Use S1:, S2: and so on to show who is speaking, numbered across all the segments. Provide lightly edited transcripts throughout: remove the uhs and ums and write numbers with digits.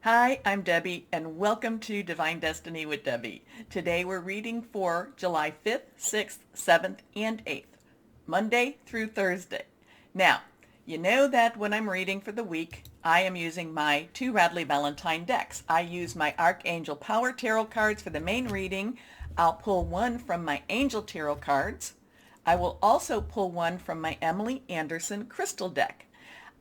S1: Hi, I'm Debbie, and welcome to Divine Destiny with Debbie. Today we're reading for July 5th, 6th, 7th, and 8th, Monday through Thursday. Now, you know that when I'm reading for the week, I am using my two Radley Valentine decks. I use my Archangel Power Tarot cards for the main reading. I'll pull one from my Angel Tarot cards. I will also pull one from my Emily Anderson Crystal deck.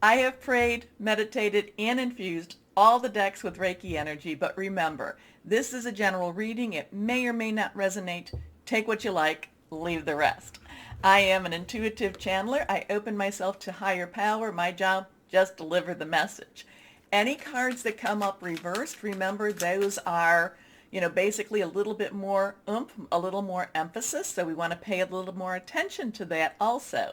S1: I have prayed, meditated, and infused all the decks with Reiki energy, but remember, this is a general reading. It may or may not resonate. Take what you like, leave the rest. I am an intuitive channeler. I open myself to higher power. My job, just deliver the message. Any cards that come up reversed, remember those are, basically a little bit more oomph, a little more emphasis. So we want to pay a little more attention to that also.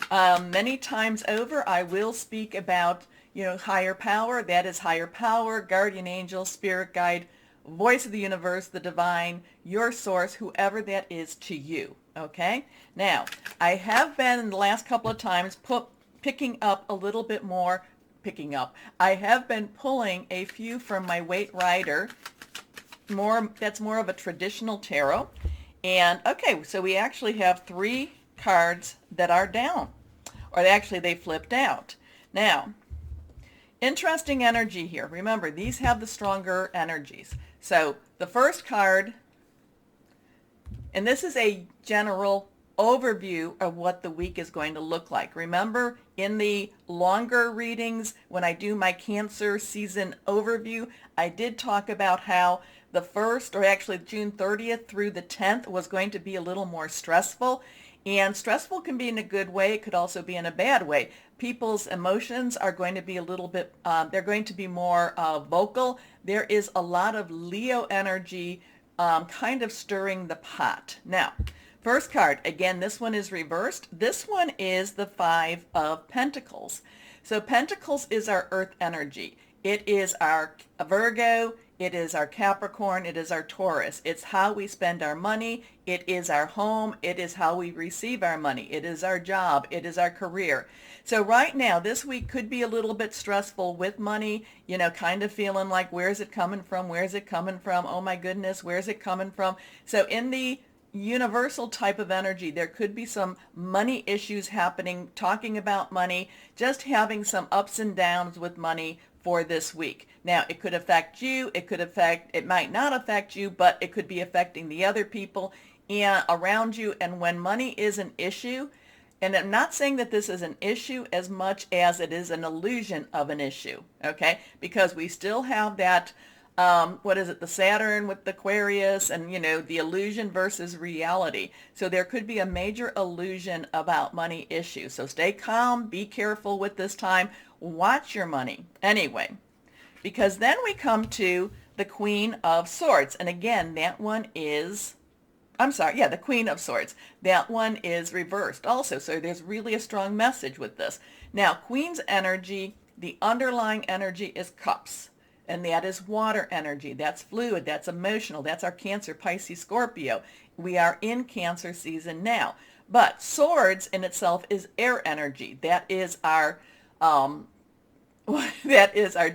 S1: Many times over, I will speak about, higher power. That is higher power, guardian angel, spirit guide, voice of the universe, the divine, your source, whoever that is to you. Okay? Now, I have been in the last couple of times picking up a little bit more, I have been pulling a few from my Weight Rider. That's more of a traditional tarot. And okay, so we actually have three cards that are down, or actually they flipped out. Now, interesting energy here. Remember, these have the stronger energies. So the first card, and this is a general overview of what the week is going to look like. Remember, in the longer readings, when I do my Cancer season overview, I did talk about how the first, or actually June 30th through the 10th, was going to be a little more stressful. And stressful can be in a good way. It could also be in a bad way. People's emotions are going to be a little bit, they're going to be more vocal. There is a lot of Leo energy kind of stirring the pot. Now, first card, again, this one is reversed. This one is the Five of Pentacles. So Pentacles is our earth energy. It is our Virgo, it is our Capricorn, it is our Taurus. It's how we spend our money. It is our home. It is how we receive our money. It is our job. It is our career. So right now, this week could be a little bit stressful with money, kind of feeling like, where's it coming from? Where's it coming from? Oh my goodness, where's it coming from? So in the universal type of energy, there could be some money issues happening, talking about money, just having some ups and downs with money for this week. Now, it could affect you, it might not affect you, but it could be affecting the other people around you. And when money is an issue, and I'm not saying that this is an issue as much as it is an illusion of an issue, okay? Because we still have that, the Saturn with the Aquarius, and, the illusion versus reality. So there could be a major illusion about money issues. So stay calm, be careful with this time, watch your money. Anyway, because then we come to the Queen of Swords. And again, that one is, the Queen of Swords. That one is reversed also. So there's really a strong message with this. Now, Queen's energy, the underlying energy is Cups. And that is water energy. That's fluid. That's emotional. That's our Cancer, Pisces, Scorpio. We are in Cancer season now. But Swords in itself is air energy. That is our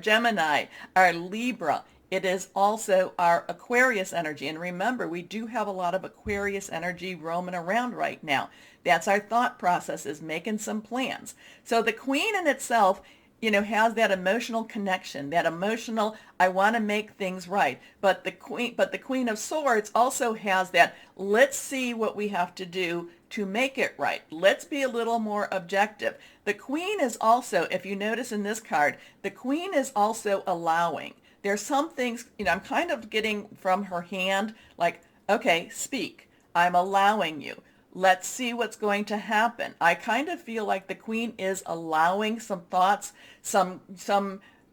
S1: Gemini, our Libra. It is also our Aquarius energy. And remember, we do have a lot of Aquarius energy roaming around right now. That's our thought process, is making some plans. So the Queen in itself, has that emotional connection, that emotional, I want to make things right. But the Queen of Swords also has that, let's see what we have to do to make it right. Let's be a little more objective. The Queen is also, if you notice in this card, the Queen is also allowing. There's some things, I'm kind of getting from her hand, like, okay, speak. I'm allowing you. Let's see what's going to happen. I kind of feel like the Queen is allowing some thoughts, some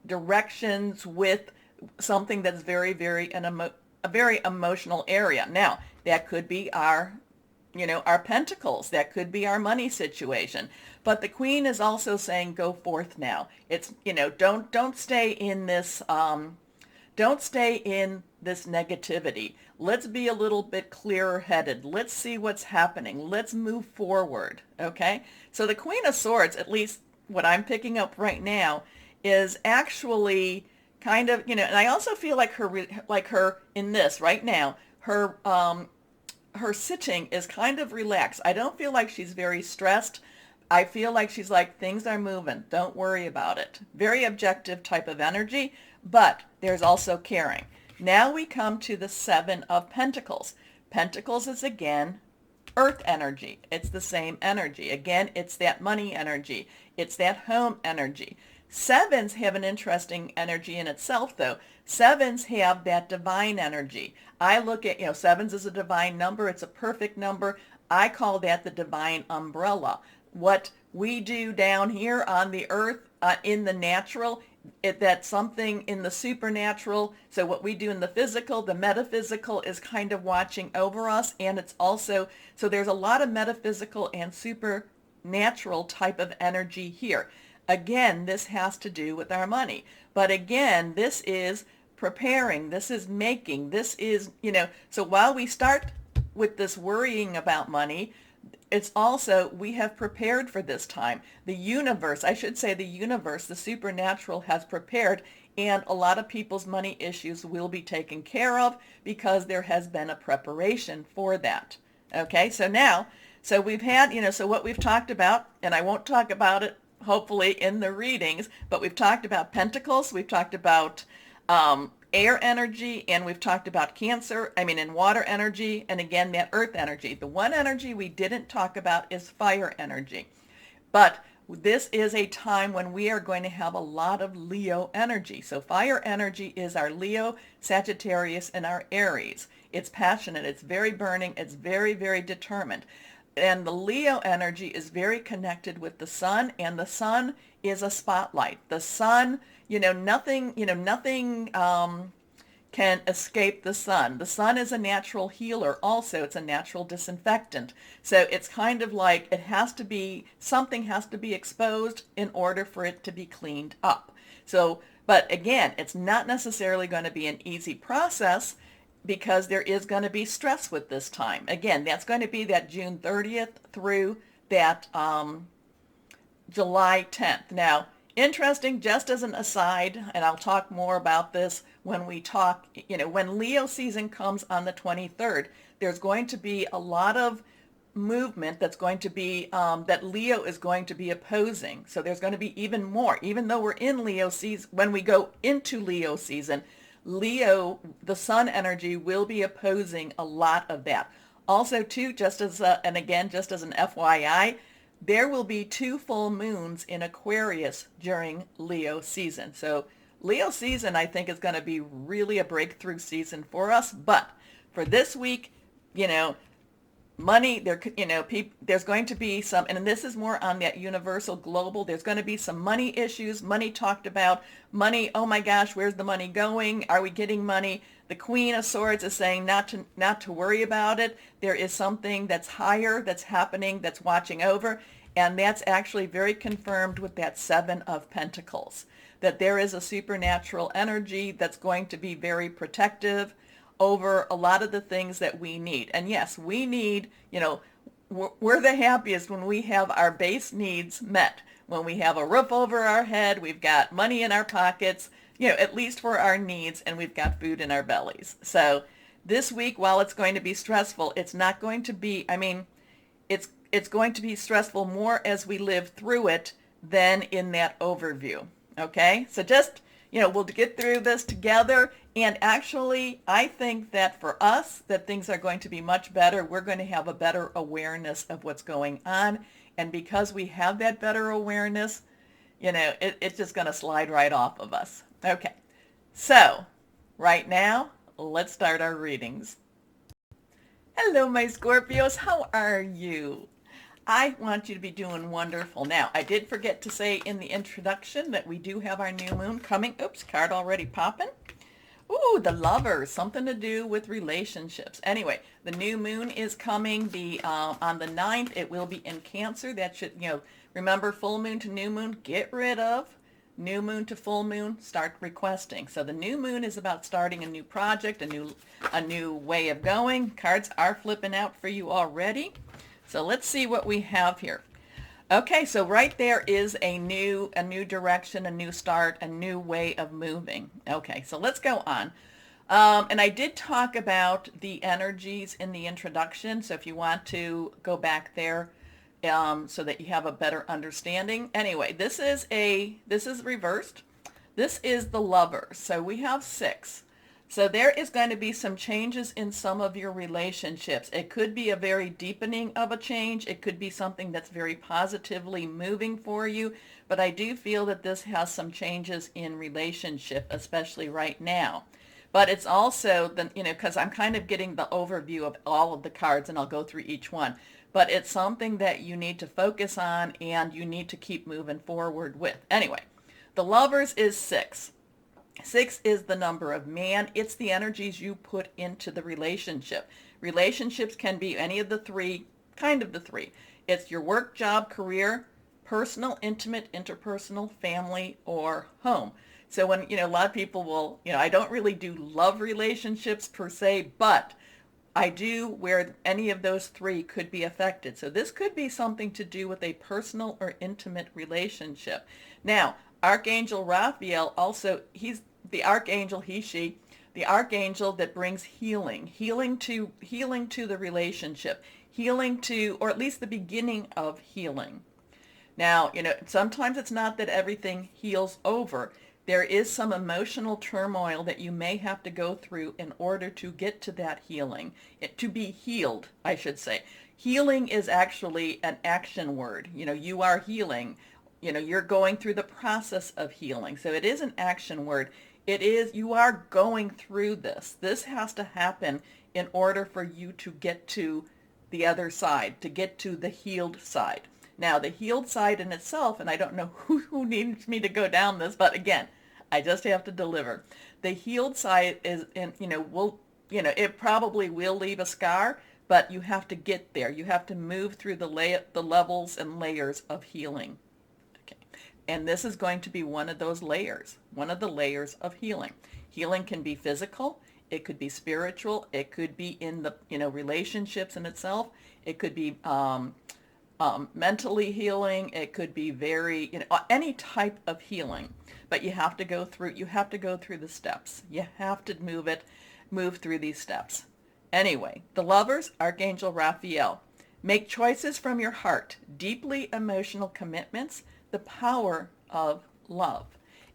S1: directions with something that's very, very, a very emotional area. Now, that could be our Pentacles. That could be our money situation. But the Queen is also saying, go forth now. It's, don't stay in this, don't stay in this negativity. Let's be a little bit clearer headed. Let's see what's happening. Let's move forward. Okay? So the Queen of Swords, at least what I'm picking up right now, is actually kind of, and I also feel like her in this right now, her sitting is kind of relaxed. I don't feel like she's very stressed. I feel like she's like, things are moving. Don't worry about it. Very objective type of energy, but there's also caring. Now we come to the Seven of Pentacles. Pentacles is again earth energy. It's the same energy. Again, it's that money energy. It's that home energy. Sevens have an interesting energy in itself, though. Sevens have that divine energy. I look at, sevens is a divine number. It's a perfect number. I call that the divine umbrella. What we do down here on the earth, in the natural, that's something in the supernatural. So what we do in the physical, the metaphysical is kind of watching over us. And it's also, so there's a lot of metaphysical and supernatural type of energy here. Again, this has to do with our money. But again, this is preparing. This is making. This is, so while we start with this worrying about money, it's also, we have prepared for this time. The universe, I should say the universe, the supernatural has prepared, and a lot of people's money issues will be taken care of because there has been a preparation for that. Okay, so now, so we've had, so what we've talked about, and I won't talk about it hopefully in the readings, but we've talked about pentacles, we've talked about air energy, and we've talked about and water energy, and again, that earth energy. The one energy we didn't talk about is fire energy. But this is a time when we are going to have a lot of Leo energy. So fire energy is our Leo, Sagittarius, and our Aries. It's passionate, it's very burning, it's very, very determined. And the Leo energy is very connected with the sun, and the sun is a spotlight. The sun, nothing can escape the sun. The sun is a natural healer also. It's a natural disinfectant. So it's kind of like something has to be exposed in order for it to be cleaned up. So, but again, it's not necessarily going to be an easy process, because there is going to be stress with this time. Again, that's going to be that June 30th through that July 10th. Now, interesting, just as an aside, and I'll talk more about this when we talk, when Leo season comes on the 23rd, there's going to be a lot of movement that's going to be, that Leo is going to be opposing. So there's going to be even more, even though we're in Leo season, when we go into Leo season, Leo, the sun energy, will be opposing a lot of that. Also, too, just as an FYI, there will be 2 full moons in Aquarius during Leo season. So Leo season, I think, is going to be really a breakthrough season for us. But for this week, money, there's going to be some, and this is more on that universal global, there's going to be some money issues, money talked about, money, oh my gosh, where's the money going? Are we getting money? The Queen of Swords is saying not to worry about it. There is something that's higher that's happening, that's watching over, and that's actually very confirmed with that Seven of Pentacles, that there is a supernatural energy that's going to be very protective over a lot of the things that we need. And yes, we need, we're the happiest when we have our base needs met. When we have a roof over our head, we've got money in our pockets, at least for our needs, and we've got food in our bellies. So this week, while it's going to be stressful, it's not going to be, it's going to be stressful more as we live through it than in that overview. Okay? So just, we'll get through this together. And actually, I think that for us, that things are going to be much better. We're going to have a better awareness of what's going on. And because we have that better awareness, it's just going to slide right off of us. Okay. So right now, let's start our readings. Hello, my Scorpios. How are you? I want you to be doing wonderful. Now, I did forget to say in the introduction that we do have our new moon coming. Oops, card already popping. Ooh, the Lovers, something to do with relationships. Anyway, the new moon is coming on the 9th. It will be in Cancer. That should, remember, full moon to new moon, get rid of. New moon to full moon, start requesting. So the new moon is about starting a new project, a new way of going. Cards are flipping out for you already. So let's see what we have here. Okay, so right there is a new direction, a new start, a new way of moving. Okay, so let's go on. And I did talk about the energies in the introduction, so if you want to go back there so that you have a better understanding. Anyway, this is reversed. This is the Lovers. So we have 6. So there is going to be some changes in some of your relationships. It could be a very deepening of a change. It could be something that's very positively moving for you. But I do feel that this has some changes in relationship, especially right now. But it's also, because I'm kind of getting the overview of all of the cards, and I'll go through each one. But it's something that you need to focus on and you need to keep moving forward with. Anyway, the Lovers is 6. 6 is the number of man. It's the energies you put into the relationship. Relationships can be any of the three, kind of the three. It's your work, job, career, personal, intimate, interpersonal, family, or home. So when, a lot of people will, I don't really do love relationships per se, but I do where any of those three could be affected. So this could be something to do with a personal or intimate relationship. Now, Archangel Raphael also, he's the archangel, she, the archangel that brings healing to the relationship, healing to, or at least the beginning of healing. Now, sometimes it's not that everything heals over. There is some emotional turmoil that you may have to go through in order to get to that healing, to be healed, I should say. Healing is actually an action word. You are healing. You're going through the process of healing. So it is an action word. It is, you are going through this. This has to happen in order for you to get to the other side, to get to the healed side. Now, the healed side in itself, and I don't know who needs me to go down this, but again, I just have to deliver. The healed side is, it probably will leave a scar, but you have to get there. You have to move through the levels and layers of healing. Okay. And this is going to be one of those layers, one of the layers of healing. Healing can be physical. It could be spiritual. It could be in the, relationships in itself. It could be mentally healing. It could be very, any type of healing. But you have to go through the steps. You have to move through these steps. Anyway, the Lovers, Archangel Raphael. Make choices from your heart, deeply emotional commitments, the power of love.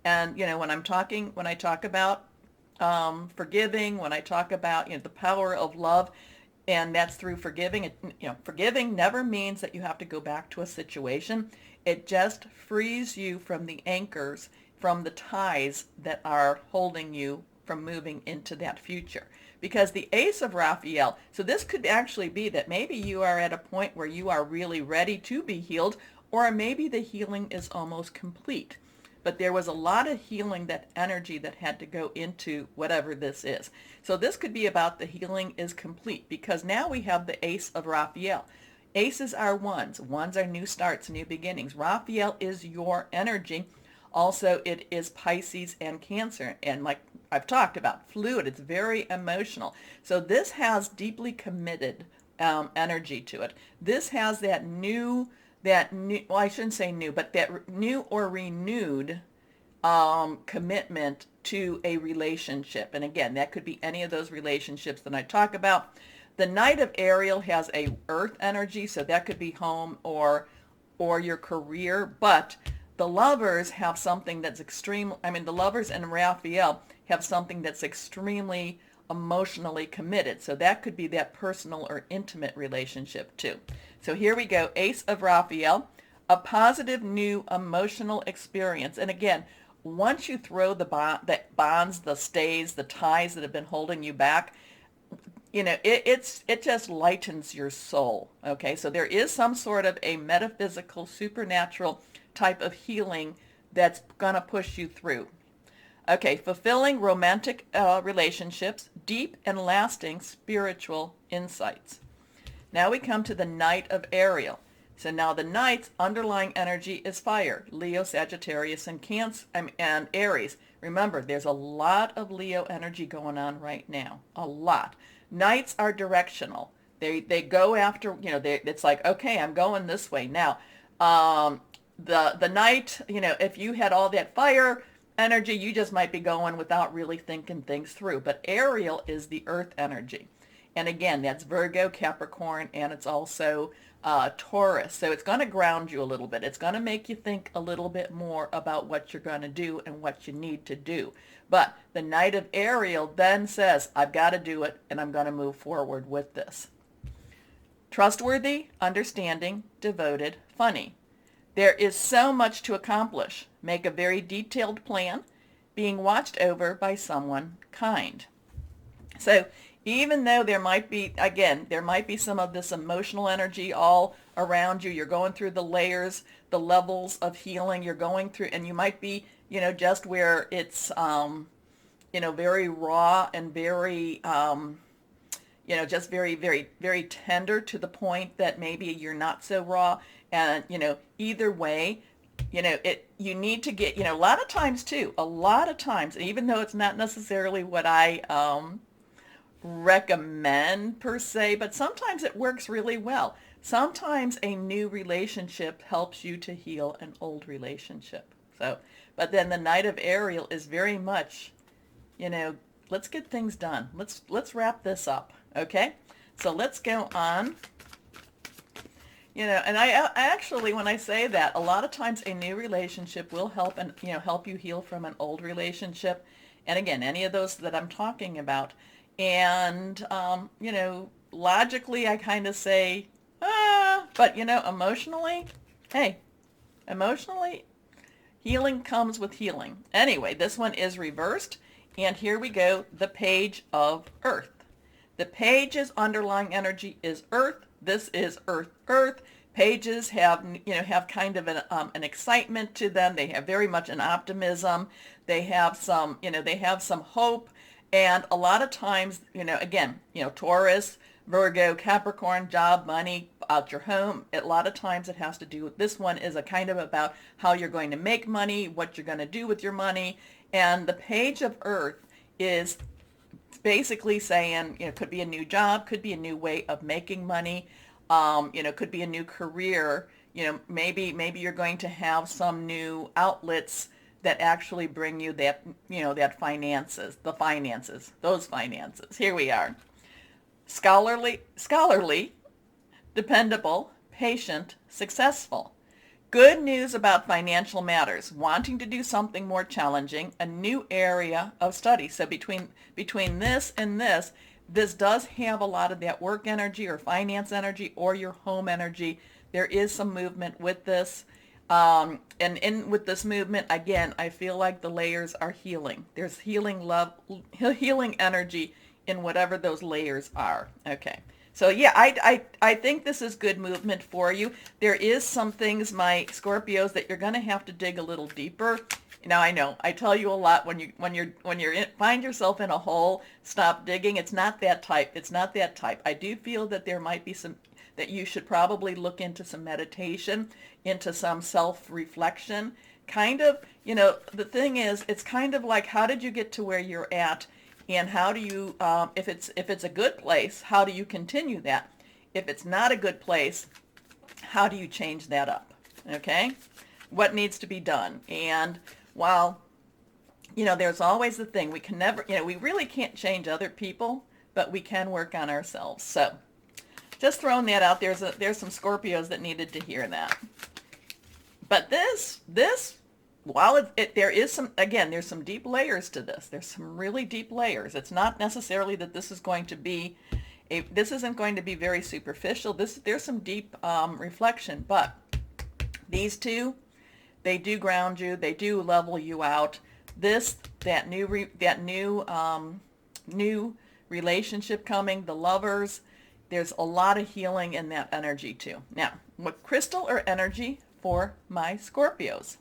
S1: And, when I talk about forgiving, when I talk about, the power of love, and that's through forgiving. Forgiving never means that you have to go back to a situation. It just frees you from the anchors, from the ties that are holding you from moving into that future. Because the Ace of Raphael, so this could actually be that maybe you are at a point where you are really ready to be healed, or maybe the healing is almost complete. But there was a lot of healing, that energy that had to go into whatever this is. So this could be about the healing is complete, because now we have the Ace of Raphael. Aces are ones. Ones are new starts, new beginnings. Raphael is your energy. Also, it is Pisces and Cancer. And like I've talked about, fluid. It's very emotional. So this has deeply committed energy to it. This has that new, well, I shouldn't say new, but that new or renewed commitment to a relationship. And again, that could be any of those relationships that I talk about. The Knight of Ariel has a earth energy, so that could be home or your career. But the Lovers have something that's extreme. The Lovers and Raphael have something that's extremely emotionally committed. So that could be that personal or intimate relationship too. So here we go. Ace of Raphael, a positive new emotional experience. And again, once you throw the bonds, the stays, the ties that have been holding you back, it just lightens your soul. Okay, so there is some sort of a metaphysical, supernatural type of healing that's going to push you through. Okay, fulfilling romantic relationships, deep and lasting spiritual insights. Now we come to the Knight of Ariel. So now the Knight's underlying energy is fire, Leo, Sagittarius, and Cancer, and Aries. Remember, there's a lot of Leo energy going on right now, a lot. Knights are directional. They go after, it's like, okay, I'm going this way. Now, The night, if you had all that fire energy, you just might be going without really thinking things through. But Ariel is the earth energy. And again, that's Virgo, Capricorn, and it's also Taurus. So it's going to ground you a little bit. It's going to make you think a little bit more about what you're going to do and what you need to do. But the Knight of Ariel then says, I've got to do it, and I'm going to move forward with this. Trustworthy, understanding, devoted, funny. There is so much to accomplish. Make a very detailed plan, being watched over by someone kind. So even though there might be, again, there might be some of this emotional energy all around you, you're going through the layers, the levels of healing you're going through, and you might be, just where it's, very raw and very, just very, very, very tender to the point that maybe you're not so raw. And, either way, you need to get, a lot of times, even though it's not necessarily what I recommend per se, but sometimes it works really well. Sometimes a new relationship helps you to heal an old relationship. So, but then the Knight of Ariel is very much, let's get things done. Let's wrap this up. Okay. So let's go on. And I actually, when I say that, a lot of times a new relationship will help help you heal from an old relationship. And again, any of those that I'm talking about. And, logically I kind of say, but emotionally, emotionally, healing comes with healing. Anyway, this one is reversed. And here we go, the Page of Earth. The page's underlying energy is Earth. This is Earth, Earth. Pages have kind of an excitement to them. They have very much an optimism. They have some, they have some hope. And a lot of times, again, Taurus, Virgo, Capricorn, job, money, out your home. A lot of times it has to do with, this one is a kind of about how you're going to make money, what you're going to do with your money. And the Page of Earth is basically saying, could be a new job, could be a new way of making money, could be a new career, maybe you're going to have some new outlets that actually bring you that, those finances. Here we are. Scholarly, dependable, patient, successful. Good news about financial matters. Wanting to do something more challenging, a new area of study. So between this and this does have a lot of that work energy or finance energy or your home energy. There is some movement with this. And with this movement, again, I feel like the layers are healing. There's healing love, healing energy in whatever those layers are. Okay. So yeah, I think this is good movement for you. There is some things, my Scorpios, that you're going to have to dig a little deeper. Now I know I tell you a lot when you find yourself in a hole, stop digging. It's not that type. It's not that type. I do feel that there might be some, that you should probably look into some meditation, into some self-reflection. Kind of, the thing is, it's kind of like, how did you get to where you're at? And how do you, if it's a good place, how do you continue that? If it's not a good place, how do you change that up? Okay? What needs to be done? And while, there's always the thing, we can never, we really can't change other people, but we can work on ourselves. So just throwing that out, there's some Scorpios that needed to hear that. But this, while there is some, again, there's some deep layers to this. There's some really deep layers. It's not necessarily that this is going to be, this isn't going to be very superficial. There's some deep reflection, but these two, they do ground you. They do level you out. That new relationship coming, the lovers, there's a lot of healing in that energy too. Now, what crystal or energy for my Scorpios?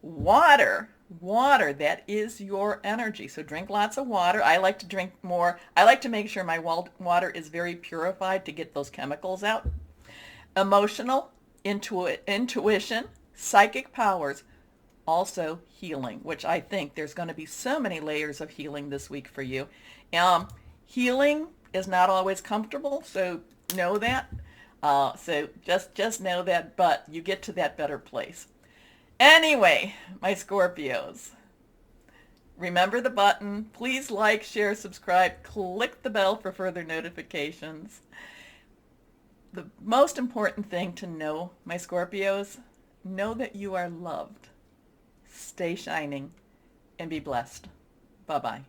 S1: Water, that is your energy. So drink lots of water. I like to drink more. I like to make sure my water is very purified to get those chemicals out. Emotional, intuition, psychic powers, also healing, which I think there's going to be so many layers of healing this week for you. Healing is not always comfortable, so know that. So just know that, but you get to that better place. Anyway, my Scorpios, remember the button. Please like, share, subscribe, click the bell for further notifications. The most important thing to know, my Scorpios, know that you are loved. Stay shining and be blessed. Bye-bye.